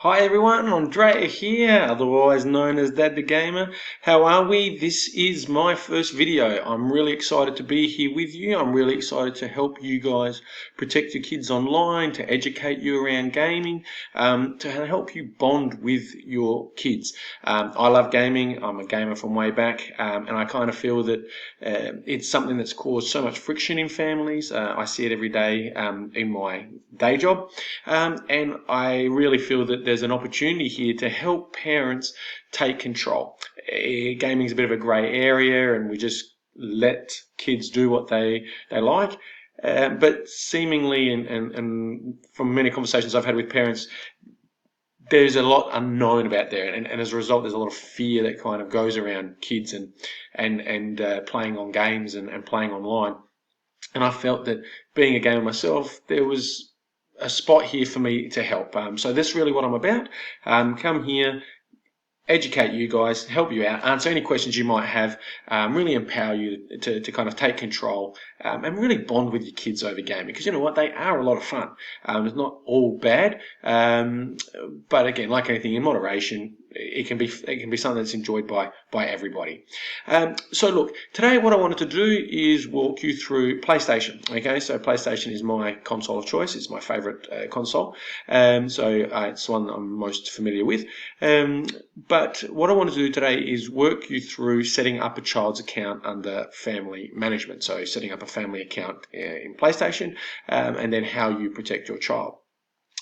Hi everyone, I'm Drea here, otherwise known as Dad the Gamer. How are we? This is my first video. I'm really excited to be here with you. I'm really excited to help you guys protect your kids online, to educate you around gaming, to help you bond with your kids. I love gaming. I'm a gamer from way back, and I kind of feel that it's something that's caused so much friction in families. I see it every day in my day job, and I really feel that there's an opportunity here to help parents take control. Gaming's a bit of a grey area, and we just let kids do what they like. But seemingly, and from many conversations I've had with parents, there's a lot unknown about there, and as a result, there's a lot of fear that kind of goes around kids and playing on games and playing online. And I felt that being a gamer myself, there was a spot here for me to help. So that's really what I'm about. Come here, educate you guys, help you out, answer any questions you might have, really empower you to kind of take control and really bond with your kids over gaming. Because you know what, they are a lot of fun. It's not all bad, but again, like anything in moderation, it can be something that's enjoyed by everybody. So look, today what I wanted to do is walk you through PlayStation. Okay, so PlayStation is my console of choice. It's my favorite console. So it's the one that I'm most familiar with. But what I want to do today is work you through setting up a child's account under family management. So setting up a family account in PlayStation, and then how you protect your child.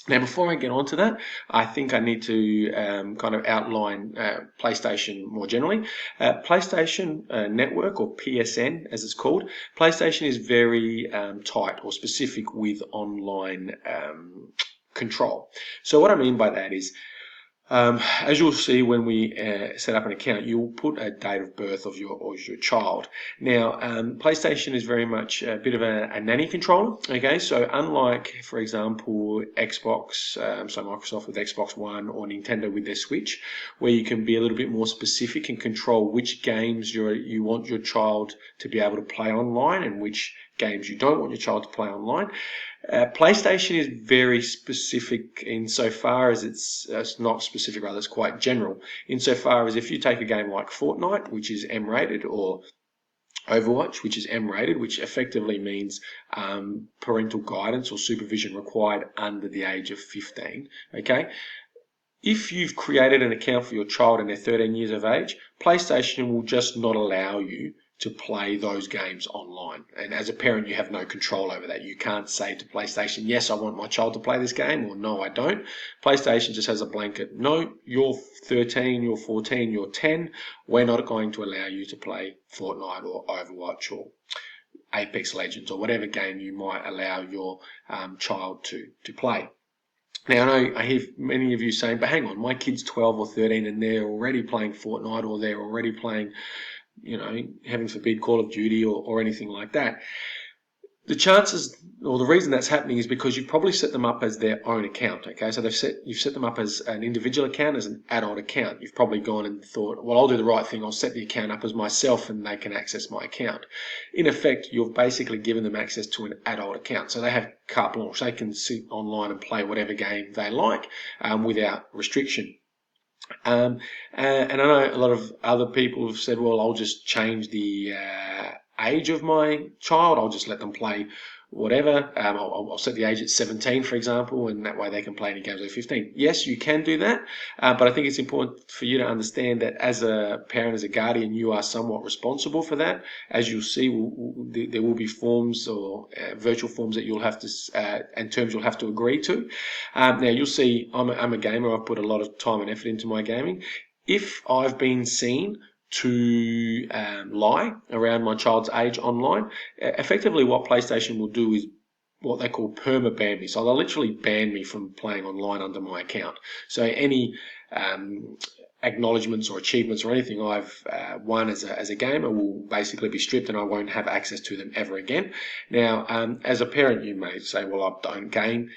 Now, before I get on to that, I think I need to kind of outline PlayStation more generally. PlayStation Network, or PSN as it's called, PlayStation is very tight or specific with online control. So what I mean by that is, as you'll see when we set up an account, you'll put a date of birth of your child. Now, PlayStation is very much a bit of a nanny controller. Okay, so unlike, for example, Xbox, so Microsoft with Xbox One or Nintendo with their Switch, where you can be a little bit more specific and control which games you want your child to be able to play online and which games you don't want your child to play online. PlayStation is very specific insofar as it's not specific, rather it's quite general. Insofar as if you take a game like Fortnite, which is M-rated, or Overwatch, which is M-rated, which effectively means parental guidance or supervision required under the age of 15. Okay. If you've created an account for your child and they're 13 years of age, PlayStation will just not allow you to play those games online. And as a parent, you have no control over that. You can't say to PlayStation, yes, I want my child to play this game, or no, I don't. PlayStation just has a blanket, no, you're 13, you're 14, you're 10. We're not going to allow you to play Fortnite or Overwatch or Apex Legends or whatever game you might allow your child to play. Now, I hear many of you saying, but hang on, my kid's 12 or 13 and they're already playing Fortnite, or they're already playing, heaven forbid, Call of Duty or anything like that. The chances, or the reason that's happening, is because you've probably set them up as their own account. Okay, so you've set them up as an individual account, as an adult account. You've probably gone and thought, well, I'll do the right thing. I'll set the account up as myself, and they can access my account. In effect, you've basically given them access to an adult account, so they have carte blanche. They can sit online and play whatever game they like without restriction. And I know a lot of other people have said, well, I'll just change the age of my child. I'll just let them play whatever. I'll set the age at 17, for example, and that way they can play any games over 15. Yes, you can do that, but I think it's important for you to understand that as a parent, as a guardian, you are somewhat responsible for that. As you'll see, there will be forms or virtual forms that you'll have to, and terms you'll have to agree to. Now, you'll see I'm a gamer. I've put a lot of time and effort into my gaming. If I've been seen to lie around my child's age online, effectively what PlayStation will do is what they call perma-ban me. So they'll literally ban me from playing online under my account. So any acknowledgements or achievements or anything I've won as a gamer will basically be stripped, and I won't have access to them ever again. Now, as a parent, you may say, well, I don't game.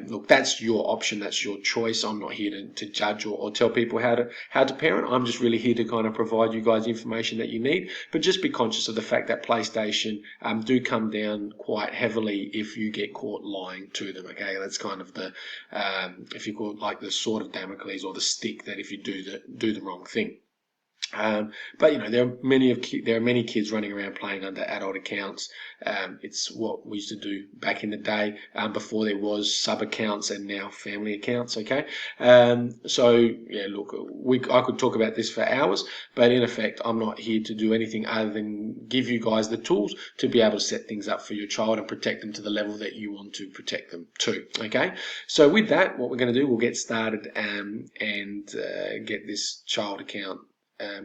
Look, that's your option, that's your choice. I'm not here to judge or tell people how to parent. I'm just really here to kind of provide you guys information that you need. But just be conscious of the fact that PlayStation do come down quite heavily if you get caught lying to them. Okay, that's kind of the if you call it like the sword of Damocles, or the stick that if you do the wrong thing. But there are many kids running around playing under adult accounts. It's what we used to do back in the day, before there was sub accounts and now family accounts. Okay, so yeah, look, I could talk about this for hours, but in effect, I'm not here to do anything other than give you guys the tools to be able to set things up for your child and protect them to the level that you want to protect them to. Okay, so with that, what we're going to do, we'll get started and get this child account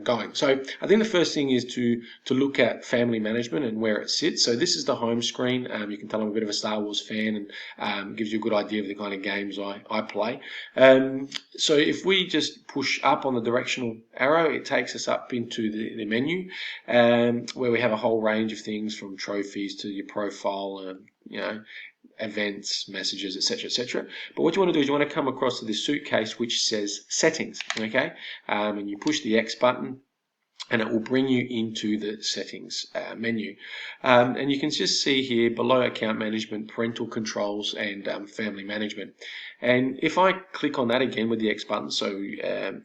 going. So I think the first thing is to look at family management and where it sits. So this is the home screen. You can tell I'm a bit of a Star Wars fan, and gives you a good idea of the kind of games I play. So if we just push up on the directional arrow, it takes us up into the menu, where we have a whole range of things from trophies to your profile, events, messages, etc., etc. But what you want to do is you want to come across to this suitcase which says settings, okay? And you push the X button, and it will bring you into the settings menu. And you can just see here below account management, parental controls, and family management. And if I click on that again with the X button, so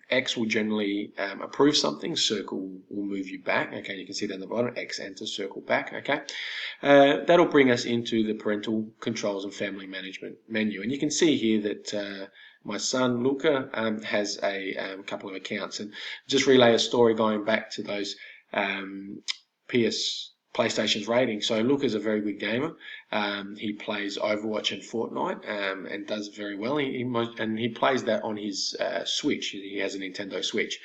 X will generally approve something, circle will move you back. Okay, you can see down the bottom, X enter, circle back. Okay, that'll bring us into the parental controls and family management menu. And you can see here that my son Luca has a couple of accounts, and just relay a story going back to those PlayStation's rating. So Luca's a very good gamer. He plays Overwatch and Fortnite, and does very well. He plays that on his Switch. He has a Nintendo Switch.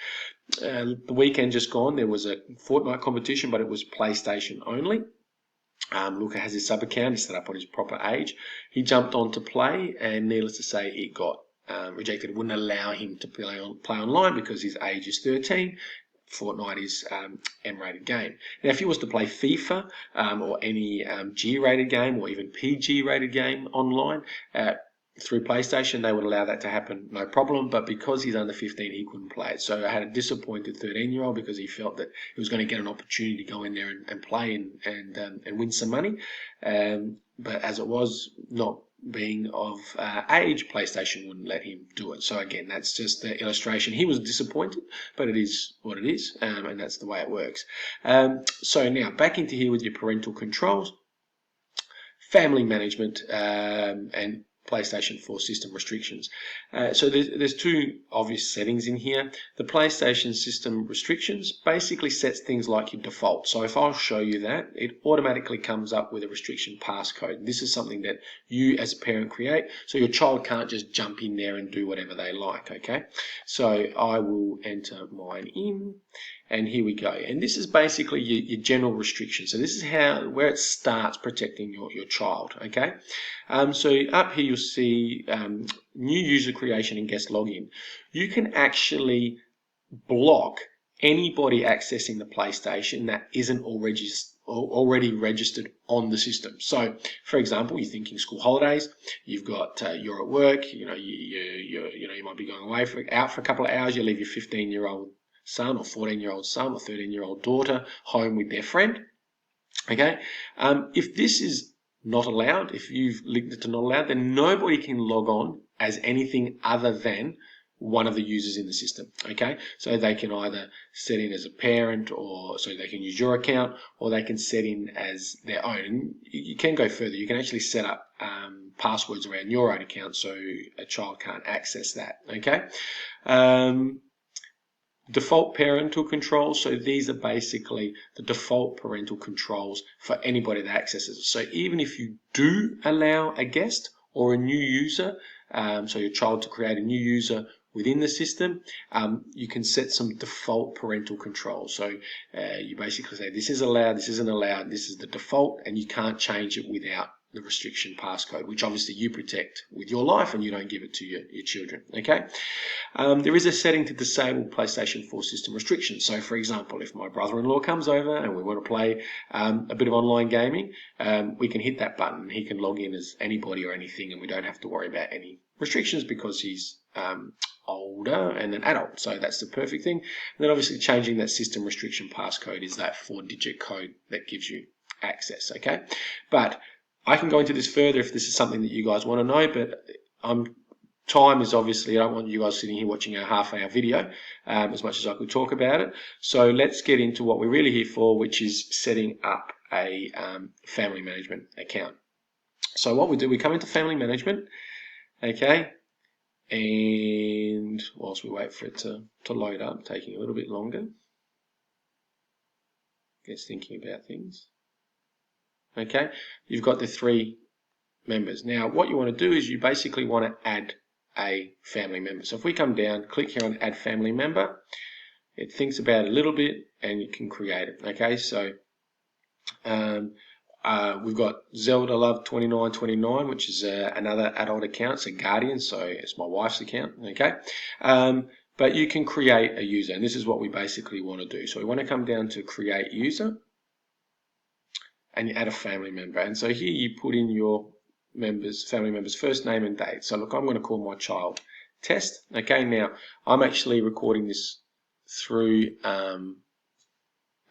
The weekend just gone, there was a Fortnite competition, but it was PlayStation only. Luca has his sub account. He's set up on his proper age. He jumped on to play, and needless to say, it got rejected. It wouldn't allow him to play online because his age is 13. Fortnite is M-rated game. Now, if he was to play FIFA or any G-rated game or even PG-rated game online through PlayStation, they would allow that to happen, no problem. But because he's under 15, he couldn't play it. So I had a disappointed 13-year-old because he felt that he was going to get an opportunity to go in there and play and win some money. But as it was not being of age, PlayStation wouldn't let him do it. So again, that's just the illustration. He was disappointed, but it is what it is, and that's the way it works. So now back into here with your parental controls, family management, and PlayStation 4 system restrictions. So there's two obvious settings in here. The PlayStation system restrictions basically sets things like your default. So if I'll show you that, it automatically comes up with a restriction passcode. This is something that you as a parent create, so your child can't just jump in there and do whatever they like, okay? So I will enter mine in, and here we go. And this is basically your general restriction. So this is where it starts protecting your child, okay? So up here you'll see new user creation and guest login. You can actually block anybody accessing the PlayStation that isn't already registered on the system. So, for example, you're thinking school holidays. You've got you're at work. You might be going out for a couple of hours. You leave your 15-year-old son or 14-year-old son or 13-year-old daughter home with their friend. Okay, if this is not allowed, if you've linked it to not allowed, then nobody can log on as anything other than one of the users in the system. Okay, so they can either set in as a parent, or so they can use your account, or they can set in as their own. And you can go further. You can actually set up passwords around your own account so a child can't access that. Okay. Default parental controls. So these are basically the default parental controls for anybody that accesses. So even if you do allow a guest or a new user, so your child to create a new user within the system, you can set some default parental controls. So you basically say this is allowed, this isn't allowed, this is the default, and you can't change it without the restriction passcode, which obviously you protect with your life and you don't give it to your children, okay? There is a setting to disable PlayStation 4 system restrictions. So, for example, if my brother-in-law comes over and we want to play a bit of online gaming, we can hit that button. He can log in as anybody or anything, and we don't have to worry about any restrictions because he's older and an adult. So that's the perfect thing. And then obviously changing that system restriction passcode is that 4-digit code that gives you access, okay? But I can go into this further if this is something that you guys want to know, but time is obviously, I don't want you guys sitting here watching a half-hour video as much as I could talk about it. So let's get into what we're really here for, which is setting up a family management account. So what we do, we come into family management, okay, and whilst we wait for it to load up, taking a little bit longer, gets thinking about things. Okay, you've got the 3 members. Now, what you want to do is you basically want to add a family member. So if we come down, click here on Add Family Member, it thinks about it a little bit and you can create it. Okay, so we've got Zelda Love 2929, which is another adult account. It's a guardian, so it's my wife's account. Okay, but you can create a user, and this is what we basically want to do. So we want to come down to Create User, and you add a family member. And so here you put in your family member's first name and date. So look, I'm going to call my child Test. Okay, now I'm actually recording this through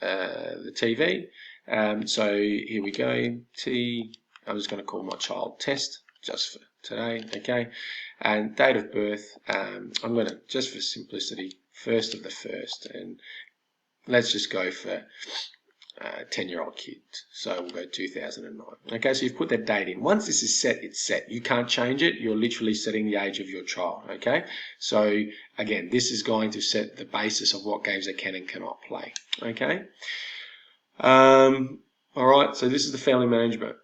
the TV. So here we go. I'm just going to call my child Test just for today. Okay, and date of birth. I'm going to, just for simplicity, 1st of the 1st, and let's just go for 10-year-old kid, so we'll go 2009. Okay, so you've put that date in. Once this is set, it's set. You can't change it. You're literally setting the age of your child. Okay, so again, this is going to set the basis of what games they can and cannot play. Okay, all right. So this is the family management.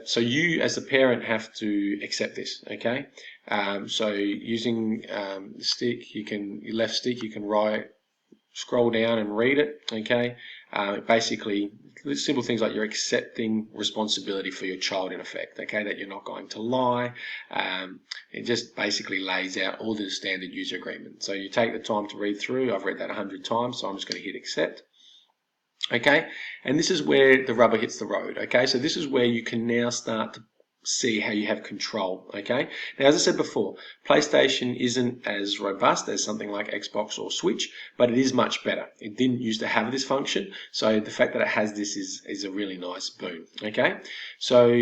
So you as the parent have to accept this. Okay, so using the stick, your left stick, you can scroll down and read it. Okay, basically simple things like you're accepting responsibility for your child, in effect. Okay, that you're not going to lie. It just basically lays out all the standard user agreement. So you take the time to read through. I've read that 100 times, so I'm just going to hit accept. Okay, and this is where the rubber hits the road. Okay, so this is where you can now start to see how you have control. Okay, now as I said before, PlayStation isn't as robust as something like Xbox or Switch, but it is much better. It didn't used to have this function, so the fact that it has this is a really nice boon. Okay, so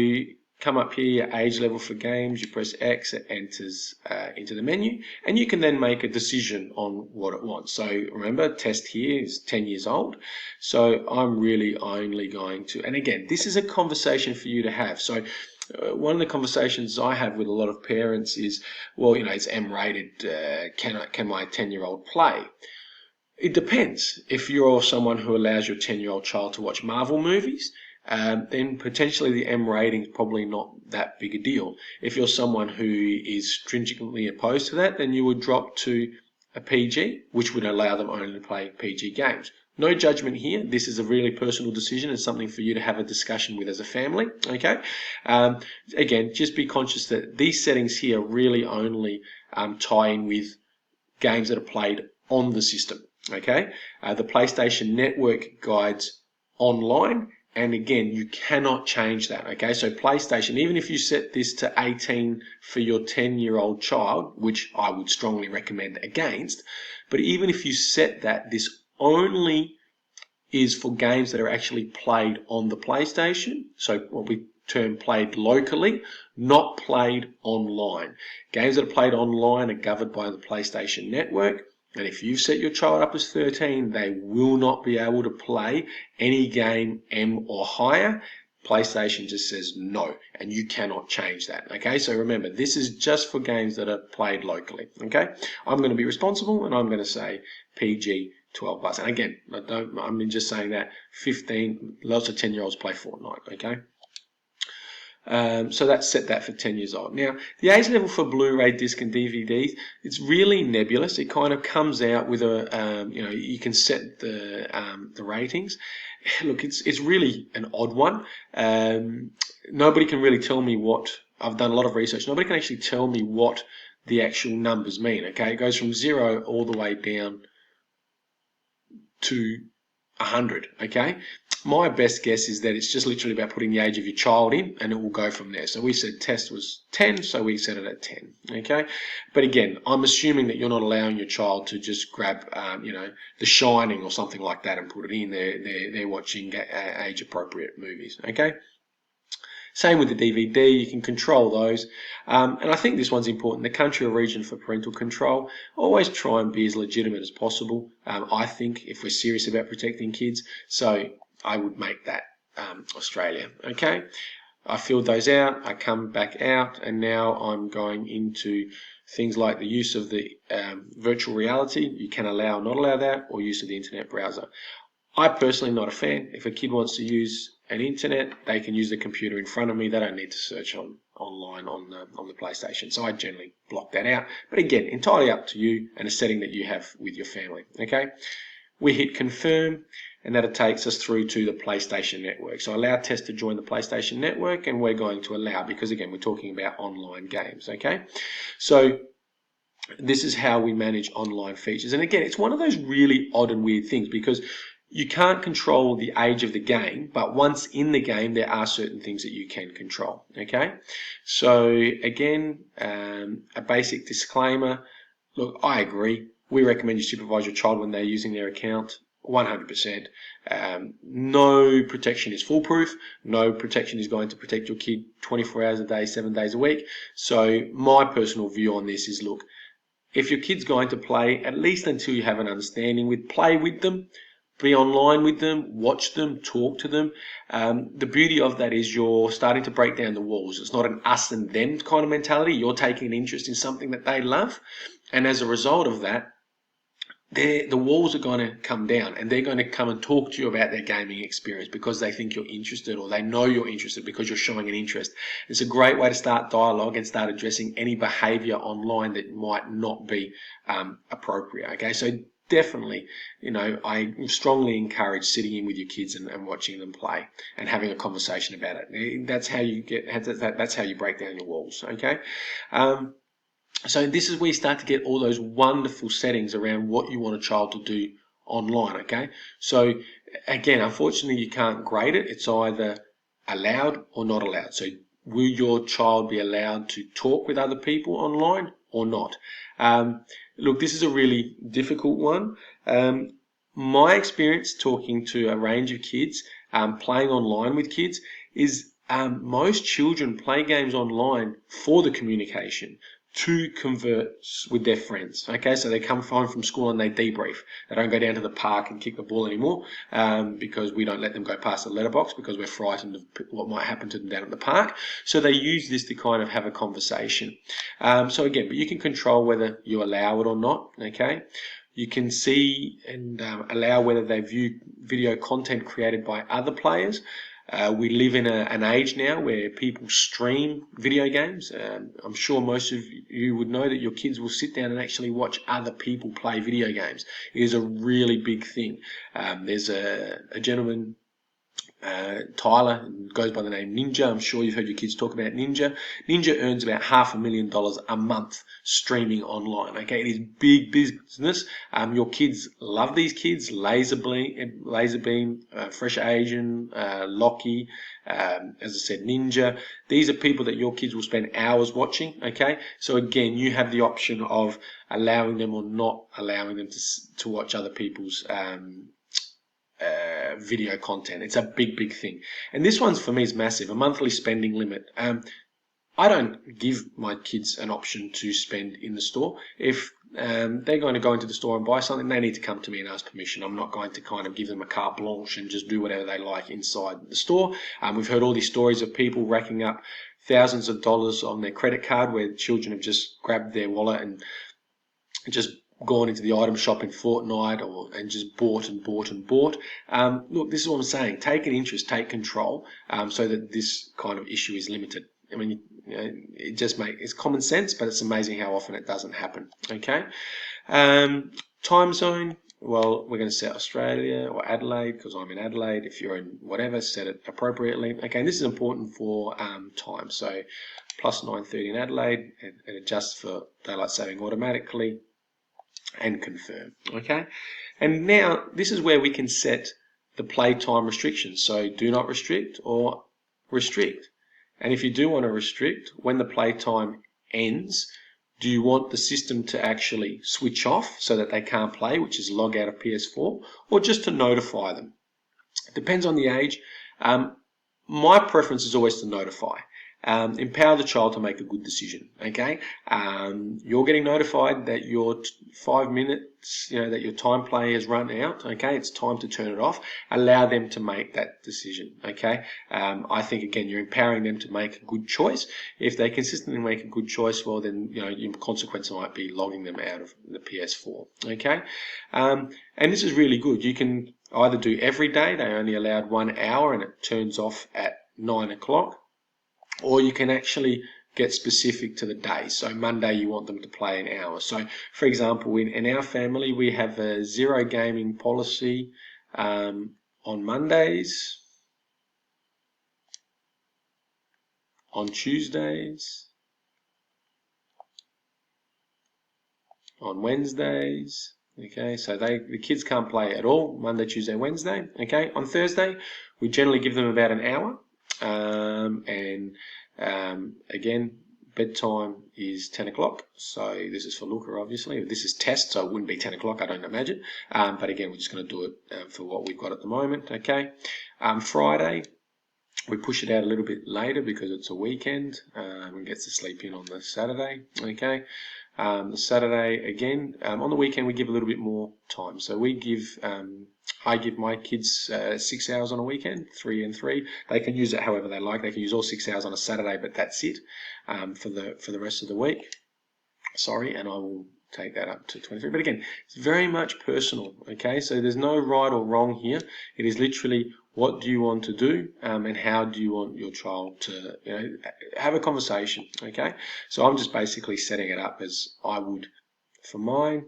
come up here, age level for games, you press X, it enters into the menu, and you can then make a decision on what it wants. So remember, Test here is 10 years old, so I'm really only going to, and again, this is a conversation for you to have. So one of the conversations I have with a lot of parents is, well, it's M-rated, can my 10-year-old play? It depends. If you're someone who allows your 10-year-old child to watch Marvel movies, then potentially the M rating is probably not that big a deal. If you're someone who is stringently opposed to that, then you would drop to a PG, which would allow them only to play PG games. No judgment here. This is a really personal decision. It's something for you to have a discussion with as a family. Okay. Again, just be conscious that these settings here really only tie in with games that are played on the system. Okay. The PlayStation Network guides online. And again, you cannot change that, okay? So PlayStation, even if you set this to 18 for your 10-year-old child, which I would strongly recommend against, but even if you set that, this only is for games that are actually played on the PlayStation, so what we term played locally, not played online. Games that are played online are governed by the PlayStation Network. And if you've set your child up as 13, they will not be able to play any game M or higher. PlayStation just says no, and you cannot change that. Okay, so remember, this is just for games that are played locally. Okay, I'm going to be responsible, and I'm going to say PG 12 plus. And again, I'm just saying that 15, lots of 10-year-olds play Fortnite. Okay. So that's set that for 10 years old. Now, the age level for Blu-ray disc and DVDs, it's really nebulous. It kind of comes out with a, you can set the ratings. Look, it's really an odd one. Nobody can really tell me what, I've done a lot of research, nobody can actually tell me what the actual numbers mean, okay? It goes from 0 all the way down to 100, okay? My best guess is that it's just literally about putting the age of your child in, and it will go from there. So we said test was 10, so we set it at 10, okay? But again, I'm assuming that you're not allowing your child to just grab, The Shining or something like that and put it in. They're watching age-appropriate movies, okay? Same with the DVD, you can control those. And I think this one's important. The country or region for parental control, always try and be as legitimate as possible, I think, if we're serious about protecting kids. So I would make that Australia, okay? I filled those out, I come back out, and now I'm going into things like the use of the virtual reality. You can allow or not allow that, or use of the internet browser. I personally am not a fan. If a kid wants to use an internet, they can use the computer in front of me. They don't need to search online on the PlayStation. So I generally block that out. But again, entirely up to you and a setting that you have with your family. Okay, we hit confirm, and that takes us through to the PlayStation Network. So allow test to join the PlayStation Network, and we're going to allow because again we're talking about online games. Okay, so this is how we manage online features. And again, it's one of those really odd and weird things because you can't control the age of the game, but once in the game, there are certain things that you can control, okay? So again, a basic disclaimer. Look, I agree. We recommend you supervise your child when they're using their account, 100%. No protection is foolproof. No protection is going to protect your kid 24 hours a day, 7 days a week. So my personal view on this is, look, if your kid's going to play, at least until you have an understanding play with them, be online with them, watch them, talk to them. The beauty of that is you're starting to break down the walls. It's not an us and them kind of mentality. You're taking an interest in something that they love. And as a result of that, the walls are going to come down and they're going to come and talk to you about their gaming experience because they think you're interested or they know you're interested because you're showing an interest. It's a great way to start dialogue and start addressing any behavior online that might not be appropriate. Okay, so definitely, I strongly encourage sitting in with your kids and watching them play and having a conversation about it. That's how that's how you break down your walls. Okay. So this is where you start to get all those wonderful settings around what you want a child to do online, okay? So again, unfortunately, you can't grade it. It's either allowed or not allowed. So will your child be allowed to talk with other people online or not? Look, this is a really difficult one. My experience talking to a range of kids, playing online with kids, is most children play games online for the communication, to converse with their friends. Okay, so they come home from school and they debrief. They don't go down to the park and kick the ball anymore because we don't let them go past the letterbox because we're frightened of what might happen to them down at the park. So they use this to kind of have a conversation. So again, but you can control whether you allow it or not. Okay. You can see and allow whether they view video content created by other players. We live in an age now where people stream video games. I'm sure most of you would know that your kids will sit down and actually watch other people play video games. It is a really big thing. There's a gentleman, Tyler, goes by the name Ninja. I'm sure you've heard your kids talk about Ninja. Ninja earns about $500,000 a month streaming online. Okay, it is big business. Your kids love these kids. Laserbeam, Fresh Asian, Lockie, as I said, Ninja. These are people that your kids will spend hours watching. Okay, so again, you have the option of allowing them or not allowing them to watch other people's video content. It's a big thing. And this one's for me is massive, a monthly spending limit. I don't give my kids an option to spend in the store. If they're going to go into the store and buy something, they need to come to me and ask permission. I'm not going to kind of give them a carte blanche and just do whatever they like inside the store. We've heard all these stories of people racking up thousands of dollars on their credit card where children have just grabbed their wallet and just gone into the item shop in Fortnite and just bought and bought and bought. Look, this is what I'm saying. Take an interest, take control, so that this kind of issue is limited. I mean, it's common sense, but it's amazing how often it doesn't happen. Okay. Time zone. Well, we're going to set Australia or Adelaide because I'm in Adelaide. If you're in whatever, set it appropriately. Okay, and this is important for time. So plus 9:30 in Adelaide, it adjusts for daylight saving automatically, and confirm. Okay, and now this is where we can set the playtime restrictions. So do not restrict or restrict. And if you do want to restrict, when the playtime ends, do you want the system to actually switch off so that they can't play, which is log out of PS4, or just to notify them? It depends on the age. My preference is always to notify. Empower the child to make a good decision. Okay, you're getting notified that your 5 minutes, that your time play has run out. Okay, it's time to turn it off. Allow them to make that decision. Okay, I think again you're empowering them to make a good choice. If they consistently make a good choice, well then your consequence might be logging them out of the PS4. Okay, and this is really good. You can either do every day. They only allowed 1 hour and it turns off at 9 o'clock. Or you can actually get specific to the day. So Monday you want them to play an hour. So for example, in our family we have a 0 gaming policy on Mondays, on Tuesdays, on Wednesdays. Okay, so the kids can't play at all Monday, Tuesday, Wednesday. Okay, on Thursday we generally give them about an hour. Again, bedtime is 10 o'clock. So this is for Luca, obviously. This is test, so it wouldn't be 10 o'clock, I don't imagine. But again, we're just going to do it for what we've got at the moment. Okay. Friday, we push it out a little bit later because it's a weekend and gets to sleep in on the Saturday. Okay. The Saturday, again, on the weekend, we give a little bit more time. So I give my kids 6 hours on a weekend, 3 and 3. They can use it however they like. They can use all 6 hours on a Saturday, but that's it for the rest of the week. Sorry, and I will take that up to 23. But again, it's very much personal. Okay, so there's no right or wrong here. It is literally what do you want to do, and how do you want your child to have a conversation. Okay, so I'm just basically setting it up as I would for mine.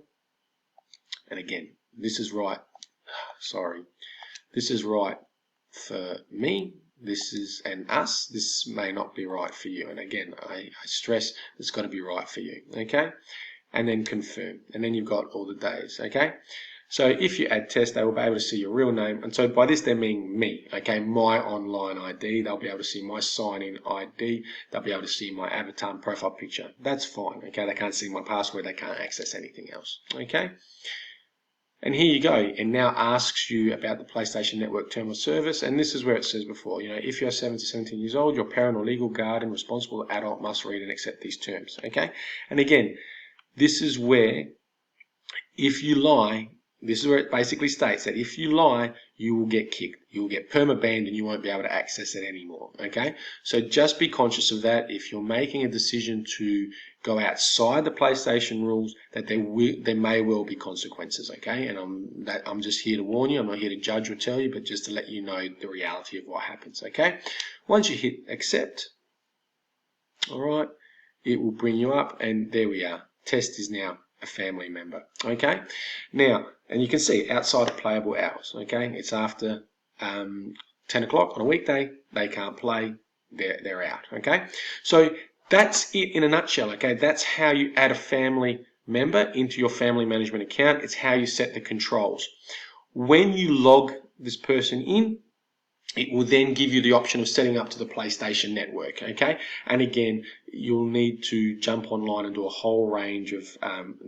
And again, this is right. Sorry, this is right for me. This is and us. This may not be right for you. And again, I stress it's got to be right for you. Okay, and then confirm, and then you've got all the days. Okay. So if you add test, they will be able to see your real name. And so by this, they mean me, okay, my online ID. They'll be able to see my sign-in ID. They'll be able to see my avatar and profile picture. That's fine, okay? They can't see my password. They can't access anything else, okay? And here you go. It now asks you about the PlayStation Network term of service. And this is where it says before, if you're 7 to 17 years old, your parent or legal guardian, responsible adult must read and accept these terms, okay? And again, this is where if you lie, this is where it basically states that if you lie, you will get kicked. You will get perma-banned and you won't be able to access it anymore, okay? So just be conscious of that. If you're making a decision to go outside the PlayStation rules, that there may well be consequences, okay? And I'm just here to warn you. I'm not here to judge or tell you, but just to let you know the reality of what happens, okay? Once you hit accept, all right, it will bring you up and there we are. Test is now a family member, okay? Now, and you can see outside of playable hours, okay? It's after 10 o'clock on a weekday, they can't play, they're out, okay? So that's it in a nutshell, okay? That's how you add a family member into your family management account. It's how you set the controls. When you log this person in, it will then give you the option of setting up to the PlayStation Network, okay? And again, you'll need to jump online and do a whole range of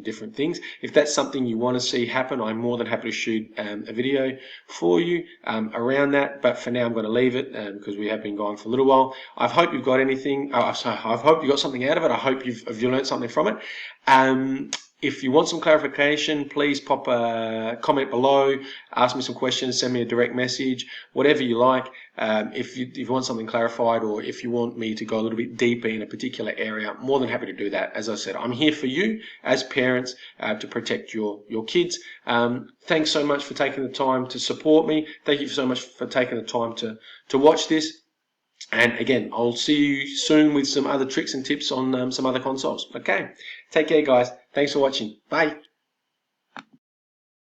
different things. If that's something you want to see happen, I'm more than happy to shoot a video for you around that. But for now, I'm going to leave it because we have been going for a little while. I hope you've got anything. I hope you got something out of it. I hope you've learned something from it. If you want some clarification, please pop a comment below, ask me some questions, send me a direct message, whatever you like. If you want something clarified, or if you want me to go a little bit deeper in a particular area, I'm more than happy to do that. As I said, I'm here for you as parents to protect your kids. Thanks so much for taking the time to support me. Thank you so much for taking the time to watch this. And again, I'll see you soon with some other tricks and tips on some other consoles. Okay, take care, guys. Thanks for watching. Bye.